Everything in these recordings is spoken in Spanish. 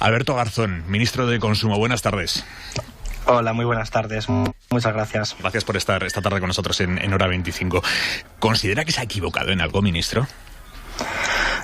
Alberto Garzón, ministro de Consumo, buenas tardes. Hola, muy buenas tardes. Muchas gracias. Gracias por estar esta tarde con nosotros en Hora 25. ¿Considera que se ha equivocado en algo, ministro?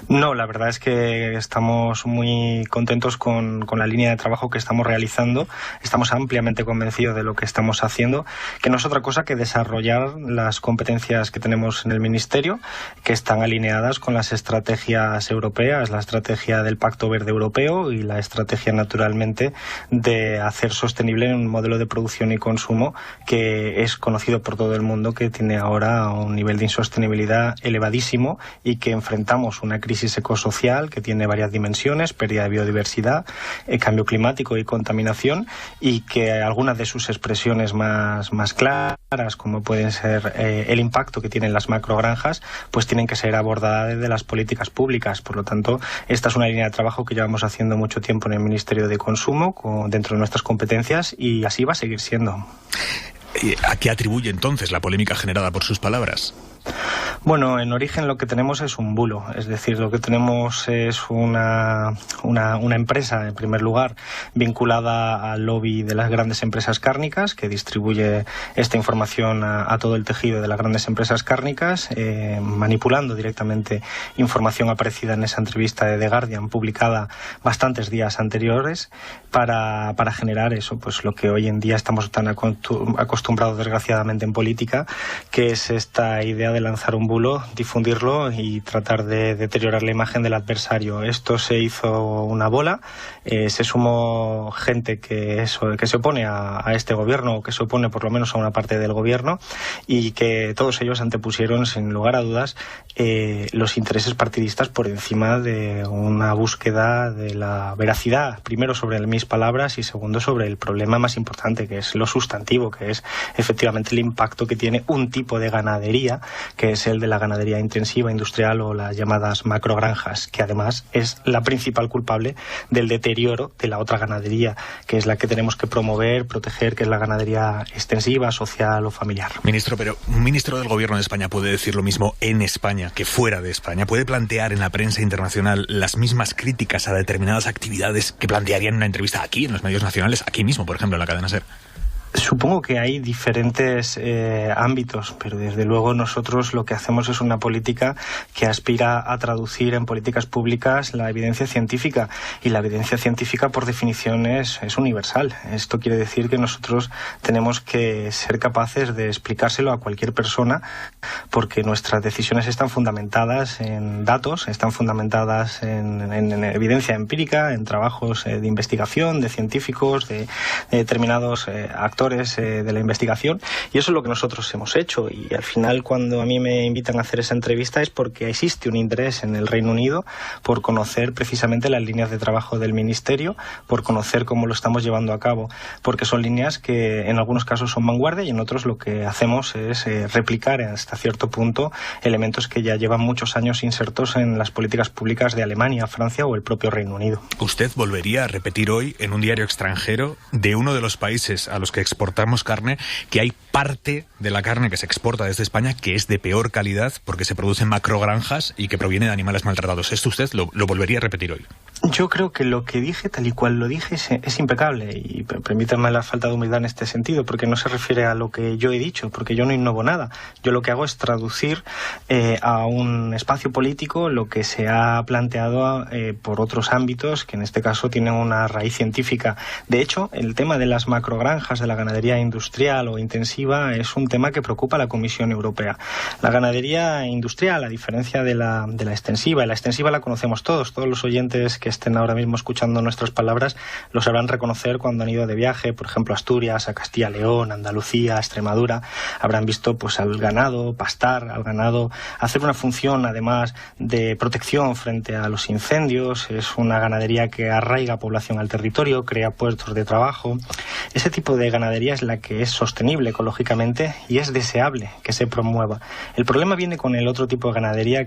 No, la verdad es que estamos muy contentos con la línea de trabajo que estamos realizando. Estamos ampliamente convencidos de lo que estamos haciendo, que no es otra cosa que desarrollar las competencias que tenemos en el Ministerio, que están alineadas con las estrategias europeas, la estrategia del Pacto Verde Europeo y la estrategia, naturalmente, de hacer sostenible un modelo de producción y consumo que es conocido por todo el mundo, que tiene ahora un nivel de insostenibilidad elevadísimo y que enfrentamos una crisis ecosocial que tiene varias dimensiones: pérdida de biodiversidad, cambio climático y contaminación, y que algunas de sus expresiones más claras, como pueden ser el impacto que tienen las macrogranjas, pues tienen que ser abordadas desde las políticas públicas. Por lo tanto, esta es una línea de trabajo que llevamos haciendo mucho tiempo en el Ministerio de Consumo, dentro de nuestras competencias, y así va a seguir siendo. ¿A qué atribuye entonces la polémica generada por sus palabras? Bueno, en origen lo que tenemos es un bulo, es decir, lo que tenemos es una empresa, en primer lugar, vinculada al lobby de las grandes empresas cárnicas, que distribuye esta información a todo el tejido de las grandes empresas cárnicas, manipulando directamente información aparecida en esa entrevista de The Guardian, publicada bastantes días anteriores, para generar eso, pues lo que hoy en día estamos tan acostumbrados, desgraciadamente, en política, que es esta idea de lanzar un bulo, difundirlo y tratar de deteriorar la imagen del adversario. Esto se hizo una bola, se sumó gente que se opone a este gobierno, o que se opone por lo menos a una parte del gobierno, y que todos ellos antepusieron, sin lugar a dudas, los intereses partidistas por encima de una búsqueda de la veracidad, primero sobre mis palabras y segundo sobre el problema más importante, que es lo sustantivo, que es efectivamente el impacto que tiene un tipo de ganadería, que es el de la ganadería intensiva, industrial, o las llamadas macrogranjas, que además es la principal culpable del deterioro de la otra ganadería, que es la que tenemos que promover, proteger, que es la ganadería extensiva, social o familiar. Ministro, pero un ministro del Gobierno de España puede decir lo mismo en España que fuera de España. ¿Puede plantear en la prensa internacional las mismas críticas a determinadas actividades que plantearía en una entrevista aquí, en los medios nacionales, aquí mismo, por ejemplo, en la cadena SER? Supongo que hay diferentes ámbitos, pero desde luego nosotros lo que hacemos es una política que aspira a traducir en políticas públicas la evidencia científica, y la evidencia científica, por definición, es universal. Esto quiere decir que nosotros tenemos que ser capaces de explicárselo a cualquier persona, porque nuestras decisiones están fundamentadas en datos, están fundamentadas en evidencia empírica, en trabajos de investigación, de científicos, de determinados actores de la investigación, y eso es lo que nosotros hemos hecho. Y al final, cuando a mí me invitan a hacer esa entrevista, es porque existe un interés en el Reino Unido por conocer precisamente las líneas de trabajo del Ministerio, por conocer cómo lo estamos llevando a cabo, porque son líneas que en algunos casos son vanguardia y en otros lo que hacemos es replicar hasta cierto punto elementos que ya llevan muchos años insertos en las políticas públicas de Alemania, Francia o el propio Reino Unido. ¿Usted volvería a repetir hoy en un diario extranjero de uno de los países a los que exportamos carne, que hay parte de la carne que se exporta desde España que es de peor calidad porque se produce en macrogranjas y que proviene de animales maltratados? ¿Esto usted lo volvería a repetir hoy? Yo creo que lo que dije, tal y cual lo dije, es impecable, y permítanme la falta de humildad en este sentido, porque no se refiere a lo que yo he dicho, porque yo no innovo nada. Yo lo que hago es traducir a un espacio político lo que se ha planteado por otros ámbitos, que en este caso tienen una raíz científica. De hecho, el tema de las macrogranjas, de la ganadería industrial o intensiva, es un tema que preocupa a la Comisión Europea. La ganadería industrial, a diferencia de la extensiva, y la extensiva la conocemos todos los oyentes que estén ahora mismo escuchando nuestras palabras lo sabrán reconocer cuando han ido de viaje, por ejemplo, a Asturias, a Castilla y León, Andalucía, Extremadura. Habrán visto pues al ganado pastar, al ganado hacer una función además de protección frente a los incendios. Es una ganadería que arraiga población al territorio, crea puestos de trabajo. Ese tipo de ganadería es la que es sostenible ecológicamente y es deseable que se promueva. El problema viene con el otro tipo de ganadería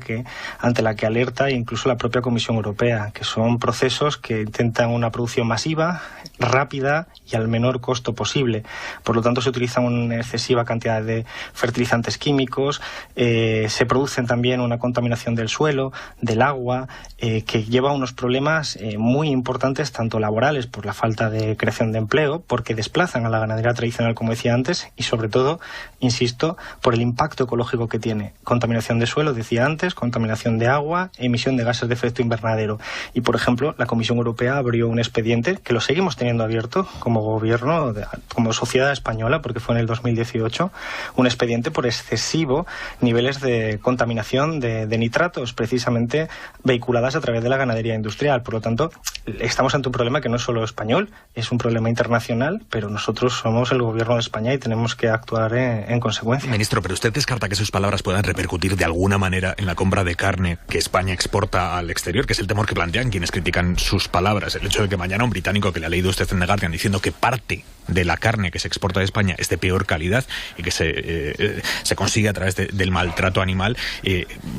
ante la que alerta incluso la propia Comisión Europea, que son procesos que intentan una producción masiva, rápida y al menor costo posible. Por lo tanto, se utiliza una excesiva cantidad de fertilizantes químicos, se producen también una contaminación del suelo, del agua, que lleva a unos problemas muy importantes, tanto laborales por la falta de creación de empleo, porque desplazan a la ganadería tradicional, como decía antes, y sobre todo, insisto, por el impacto ecológico que tiene. Contaminación de suelo, decía antes, contaminación de agua, emisión de gases de efecto invernadero. Y, por ejemplo, la Comisión Europea abrió un expediente, que lo seguimos teniendo abierto como gobierno, como sociedad española, porque fue en el 2018, un expediente por excesivo niveles de contaminación de nitratos, precisamente vehiculadas a través de la ganadería industrial. Por lo tanto, estamos ante un problema que no es solo español, es un problema internacional, pero nosotros somos el gobierno de España y tenemos que actuar en consecuencia. Ministro, ¿pero usted descarta que sus palabras puedan repercutir de alguna manera en la compra de carne que España exporta al exterior, que es el temor que plantean quienes critican sus palabras? El hecho de que mañana un británico, que le ha leído usted en The Guardian, diciendo que parte de la carne que se exporta de España es de peor calidad y que se consigue a través del maltrato animal,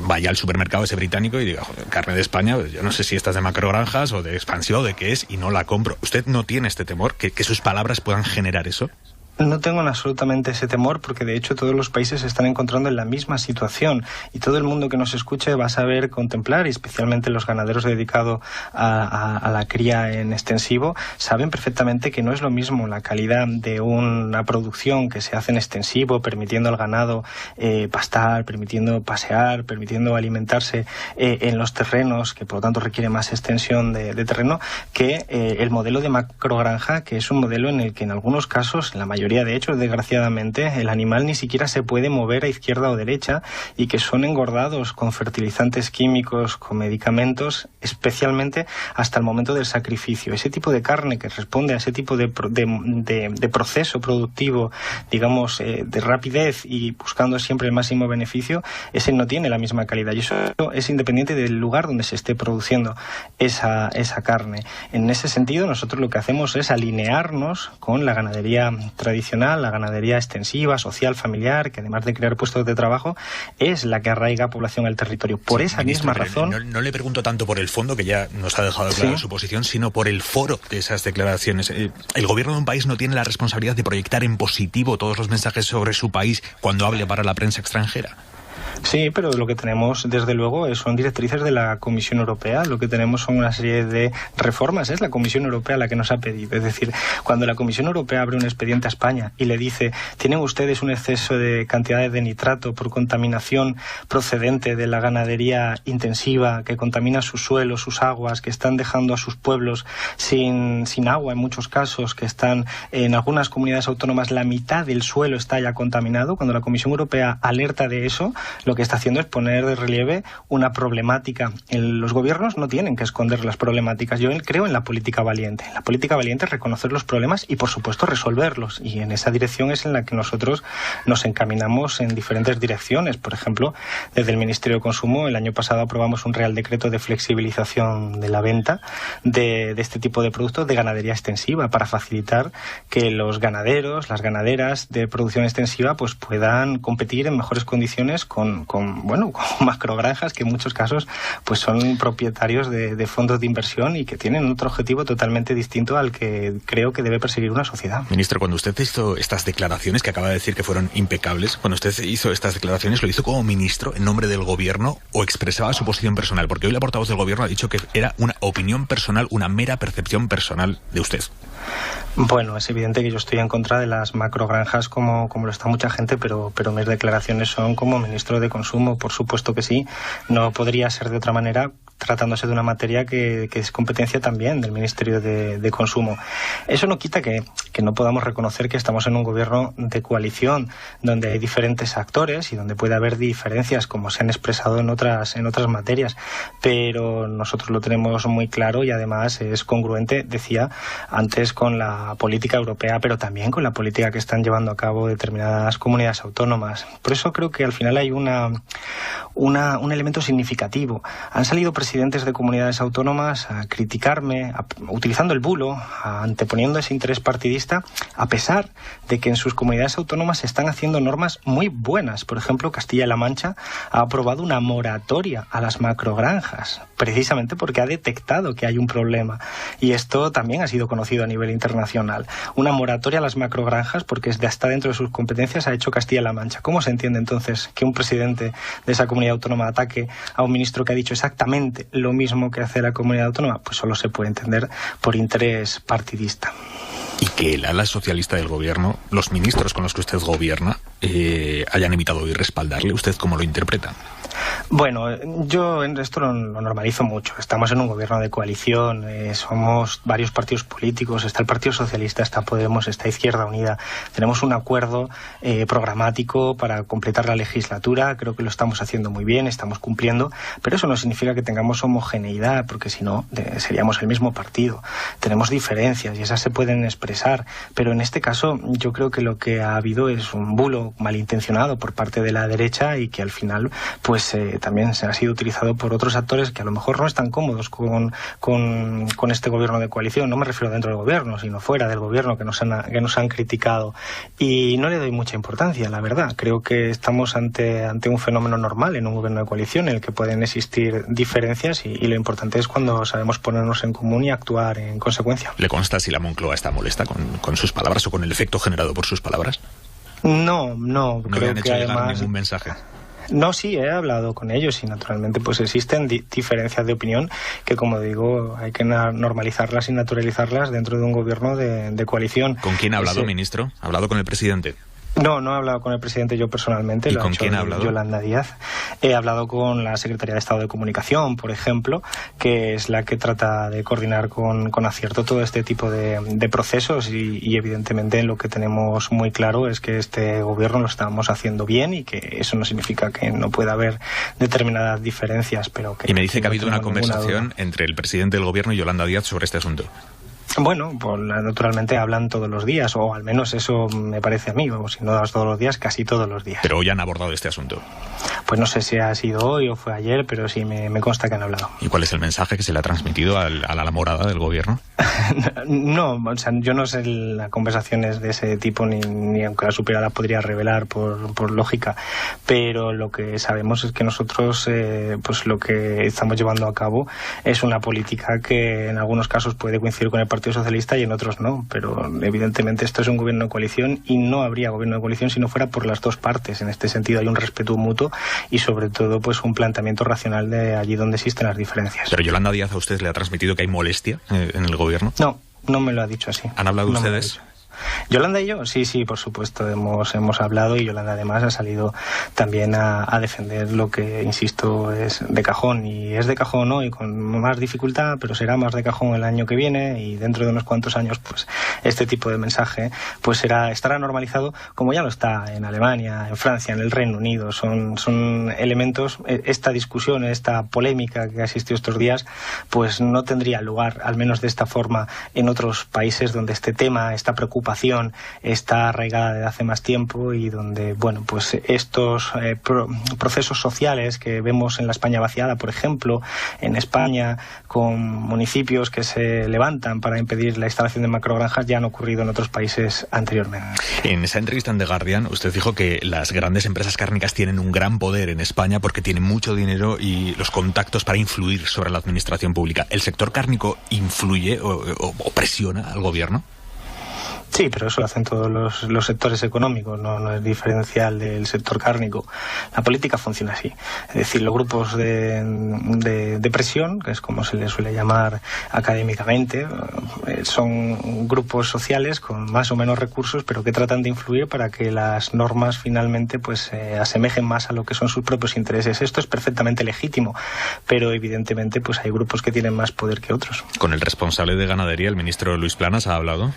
vaya al supermercado ese británico y diga, carne de España, pues yo no sé si esta es de macrogranjas o de expansión o de qué es, y no la compro. ¿Usted no tiene este temor, que sus palabras puedan generar eso? No tengo absolutamente ese temor, porque de hecho todos los países se están encontrando en la misma situación y todo el mundo que nos escuche va a saber contemplar, y especialmente los ganaderos dedicados a la cría en extensivo, saben perfectamente que no es lo mismo la calidad de una producción que se hace en extensivo, permitiendo al ganado pastar, permitiendo pasear, permitiendo alimentarse en los terrenos, que por lo tanto requiere más extensión de terreno, que el modelo de macrogranja, que es un modelo en el que en algunos casos, en la mayoría de hecho, desgraciadamente, el animal ni siquiera se puede mover a izquierda o derecha, y que son engordados con fertilizantes químicos, con medicamentos, especialmente hasta el momento del sacrificio. Ese tipo de carne que responde a ese tipo de proceso productivo, digamos, de rapidez y buscando siempre el máximo beneficio, ese no tiene la misma calidad, y eso es independiente del lugar donde se esté produciendo esa carne. En ese sentido, nosotros lo que hacemos es alinearnos con la ganadería tradicional, la ganadería extensiva, social, familiar, que además de crear puestos de trabajo, es la que arraiga población al territorio. Por esa misma razón... No le pregunto tanto por el fondo, que ya nos ha dejado claro su posición, sino por el foro de esas declaraciones. El gobierno de un país no tiene la responsabilidad de proyectar en positivo todos los mensajes sobre su país cuando hable para la prensa extranjera. Sí, pero lo que tenemos, desde luego, son directrices de la Comisión Europea. Lo que tenemos son una serie de reformas. Es la Comisión Europea la que nos ha pedido. Es decir, cuando la Comisión Europea abre un expediente a España y le dice, tienen ustedes un exceso de cantidades de nitrato por contaminación procedente de la ganadería intensiva, que contamina sus suelos, sus aguas, que están dejando a sus pueblos sin agua en muchos casos, que están en algunas comunidades autónomas, la mitad del suelo está ya contaminado. Cuando la Comisión Europea alerta de eso, lo que está haciendo es poner de relieve una problemática. Los gobiernos no tienen que esconder las problemáticas. Yo creo en la política valiente. La política valiente es reconocer los problemas y, por supuesto, resolverlos. Y en esa dirección es en la que nosotros nos encaminamos en diferentes direcciones. Por ejemplo, desde el Ministerio de Consumo, el año pasado aprobamos un Real Decreto de flexibilización de la venta de este tipo de productos de ganadería extensiva, para facilitar que los ganaderos, las ganaderas de producción extensiva, pues puedan competir en mejores condiciones con macrogranjas, que en muchos casos pues son propietarios de fondos de inversión y que tienen otro objetivo totalmente distinto al que creo que debe perseguir una sociedad. Ministro, cuando usted hizo estas declaraciones, que acaba de decir que fueron impecables, cuando usted hizo estas declaraciones, ¿lo hizo como ministro en nombre del gobierno o expresaba su posición personal? Porque hoy la portavoz del gobierno ha dicho que era una opinión personal, una mera percepción personal de usted. Bueno, es evidente que yo estoy en contra de las macrogranjas como lo está mucha gente, pero mis declaraciones son como ministro de Consumo, por supuesto que sí. No podría ser de otra manera, tratándose de una materia que es competencia también del Ministerio de Consumo. Eso no quita que no podamos reconocer que estamos en un gobierno de coalición, donde hay diferentes actores y donde puede haber diferencias, como se han expresado en otras materias, pero nosotros lo tenemos muy claro y además es congruente, decía antes, con la política europea, pero también con la política que están llevando a cabo determinadas comunidades autónomas. Por eso creo que al final hay un elemento significativo. Han salido presidentes presidentes de comunidades autónomas a criticarme, utilizando el bulo, anteponiendo ese interés partidista, a pesar de que en sus comunidades autónomas se están haciendo normas muy buenas. Por ejemplo, Castilla-La Mancha ha aprobado una moratoria a las macrogranjas, precisamente porque ha detectado que hay un problema. Y esto también ha sido conocido a nivel internacional. Una moratoria a las macrogranjas, porque está dentro de sus competencias, ha hecho Castilla-La Mancha. ¿Cómo se entiende entonces que un presidente de esa comunidad autónoma ataque a un ministro que ha dicho exactamente lo mismo que hace la comunidad autónoma? Pues solo se puede entender por interés partidista. Y que el ala socialista del gobierno, los ministros con los que usted gobierna, hayan evitado hoy respaldarle, ¿usted cómo lo interpreta? Bueno, yo en esto lo normalizo mucho. Estamos en un gobierno de coalición, somos varios partidos políticos, está el Partido Socialista, está Podemos, está Izquierda Unida. Tenemos un acuerdo programático para completar la legislatura, creo que lo estamos haciendo muy bien, estamos cumpliendo, pero eso no significa que tengamos homogeneidad, porque si no, seríamos el mismo partido. Tenemos diferencias y esas se pueden expresar, pero en este caso yo creo que lo que ha habido es un bulo malintencionado por parte de la derecha y que al final pues también se ha sido utilizado por otros actores que a lo mejor no están cómodos con este gobierno de coalición. No me refiero dentro del gobierno, sino fuera del gobierno, que nos han criticado. Y no le doy mucha importancia, la verdad. Creo que estamos ante un fenómeno normal en un gobierno de coalición en el que pueden existir diferencias y lo importante es cuando sabemos ponernos en común y actuar en consecuencia. ¿Le consta si la Moncloa está molesta con sus palabras o con el efecto generado por sus palabras? No creo le han hecho que llegar además ningún mensaje. No, sí, he hablado con ellos y naturalmente pues existen diferencias de opinión que, como digo, hay que normalizarlas y naturalizarlas dentro de un gobierno de coalición. ¿Con quién ha hablado, ministro? ¿Ha hablado con el presidente? No he hablado con el presidente yo personalmente. ¿Y con quién ha hablado? Yolanda Díaz. He hablado con la Secretaría de Estado de Comunicación, por ejemplo, que es la que trata de coordinar con acierto todo este tipo de procesos y evidentemente lo que tenemos muy claro es que este gobierno lo estamos haciendo bien y que eso no significa que no pueda haber determinadas diferencias, pero que... Y me dice que ha habido una conversación entre el presidente del gobierno y Yolanda Díaz sobre este asunto. Bueno, pues naturalmente hablan todos los días, o al menos eso me parece a mí, o si no todos los días, casi todos los días. Pero hoy han abordado este asunto. Pues no sé si ha sido hoy o fue ayer, pero sí me consta que han hablado. ¿Y cuál es el mensaje que se le ha transmitido a la morada del gobierno? No, o sea, yo no sé las conversaciones de ese tipo, ni aunque la supiera la podría revelar por lógica, pero lo que sabemos es que nosotros, pues lo que estamos llevando a cabo es una política que en algunos casos puede coincidir con el Partido Socialista y en otros no, pero evidentemente esto es un gobierno de coalición y no habría gobierno de coalición si no fuera por las dos partes. En este sentido hay un respeto mutuo y sobre todo pues un planteamiento racional de allí donde existen las diferencias. ¿Pero Yolanda Díaz a usted le ha transmitido que hay molestia en el gobierno? No me lo ha dicho así. ¿Han hablado ustedes? Yolanda y yo, sí, por supuesto, hemos hablado y Yolanda además ha salido también a defender lo que, insisto, es de cajón y es de cajón hoy con más dificultad, pero será más de cajón el año que viene y dentro de unos cuantos años pues este tipo de mensaje pues estará normalizado como ya lo está en Alemania, en Francia, en el Reino Unido. Son elementos, esta discusión, esta polémica que ha existido estos días pues no tendría lugar, al menos de esta forma, en otros países donde este tema, esta preocupación está arraigada desde hace más tiempo y donde, bueno, pues estos procesos sociales que vemos en la España vaciada, por ejemplo, en España, con municipios que se levantan para impedir la instalación de macrogranjas, ya han ocurrido en otros países anteriormente. En esa entrevista en The Guardian, usted dijo que las grandes empresas cárnicas tienen un gran poder en España porque tienen mucho dinero y los contactos para influir sobre la administración pública. ¿El sector cárnico influye o presiona al gobierno? Sí, pero eso lo hacen todos los sectores económicos, no es diferencial del sector cárnico. La política funciona así. Es decir, los grupos de presión, que es como se les suele llamar académicamente, son grupos sociales con más o menos recursos, pero que tratan de influir para que las normas finalmente pues se asemejen más a lo que son sus propios intereses. Esto es perfectamente legítimo, pero evidentemente pues hay grupos que tienen más poder que otros. ¿Con el responsable de ganadería, el ministro Luis Planas, ha hablado?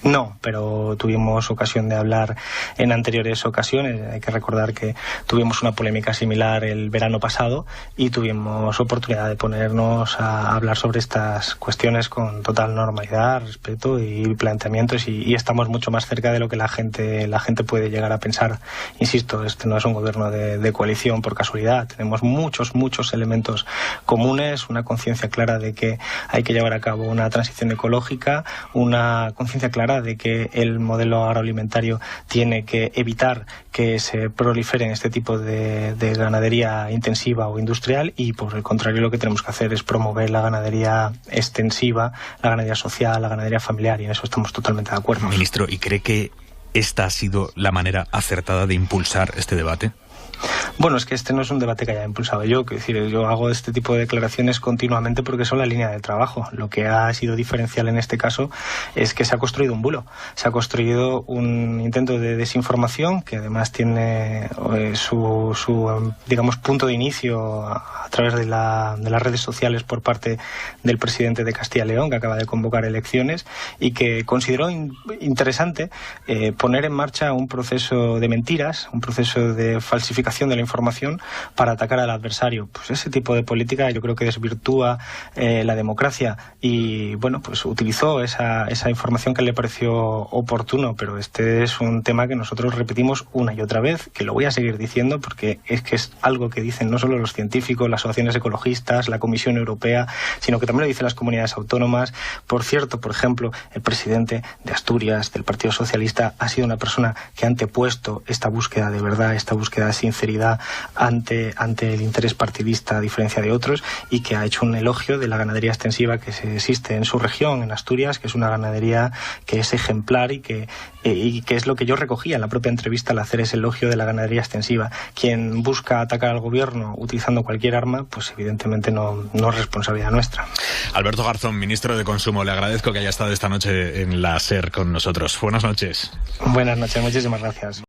No, pero tuvimos ocasión de hablar en anteriores ocasiones. Hay que recordar que tuvimos una polémica similar el verano pasado y tuvimos oportunidad de ponernos a hablar sobre estas cuestiones con total normalidad, respeto y planteamientos, y estamos mucho más cerca de lo que la gente puede llegar a pensar. Insisto, este no es un gobierno de coalición por casualidad. Tenemos muchos elementos comunes, una conciencia clara de que hay que llevar a cabo una transición ecológica, una conciencia clara de que el modelo agroalimentario tiene que evitar que se proliferen este tipo de ganadería intensiva o industrial, y por el contrario lo que tenemos que hacer es promover la ganadería extensiva, la ganadería social, la ganadería familiar, y en eso estamos totalmente de acuerdo. Ministro, ¿y cree que esta ha sido la manera acertada de impulsar este debate? Bueno, es que este no es un debate que haya impulsado yo. Quiero decir, yo hago este tipo de declaraciones continuamente porque son la línea de trabajo. Lo que ha sido diferencial en este caso es que se ha construido un bulo. Se ha construido un intento de desinformación que además tiene su digamos, punto de inicio a través de las redes sociales por parte del presidente de Castilla y León, que acaba de convocar elecciones, y que consideró interesante poner en marcha un proceso de mentiras, un proceso de falsificación de la información para atacar al adversario. Pues ese tipo de política yo creo que desvirtúa la democracia, y bueno, pues utilizó esa información que le pareció oportuno, pero este es un tema que nosotros repetimos una y otra vez, que lo voy a seguir diciendo porque es que es algo que dicen no solo los científicos, las asociaciones ecologistas, la Comisión Europea, sino que también lo dicen las comunidades autónomas. Por cierto, por ejemplo, el presidente de Asturias, del Partido Socialista, ha sido una persona que ha antepuesto esta búsqueda de verdad, esta búsqueda de sinceridad ante el interés partidista, a diferencia de otros, y que ha hecho un elogio de la ganadería extensiva que existe en su región, en Asturias, que es una ganadería que es ejemplar y que es lo que yo recogía en la propia entrevista al hacer ese elogio de la ganadería extensiva. Quien busca atacar al gobierno utilizando cualquier arma, pues evidentemente no es responsabilidad nuestra. Alberto Garzón, ministro de Consumo, le agradezco que haya estado esta noche en la SER con nosotros. Buenas noches. Buenas noches, muchísimas gracias.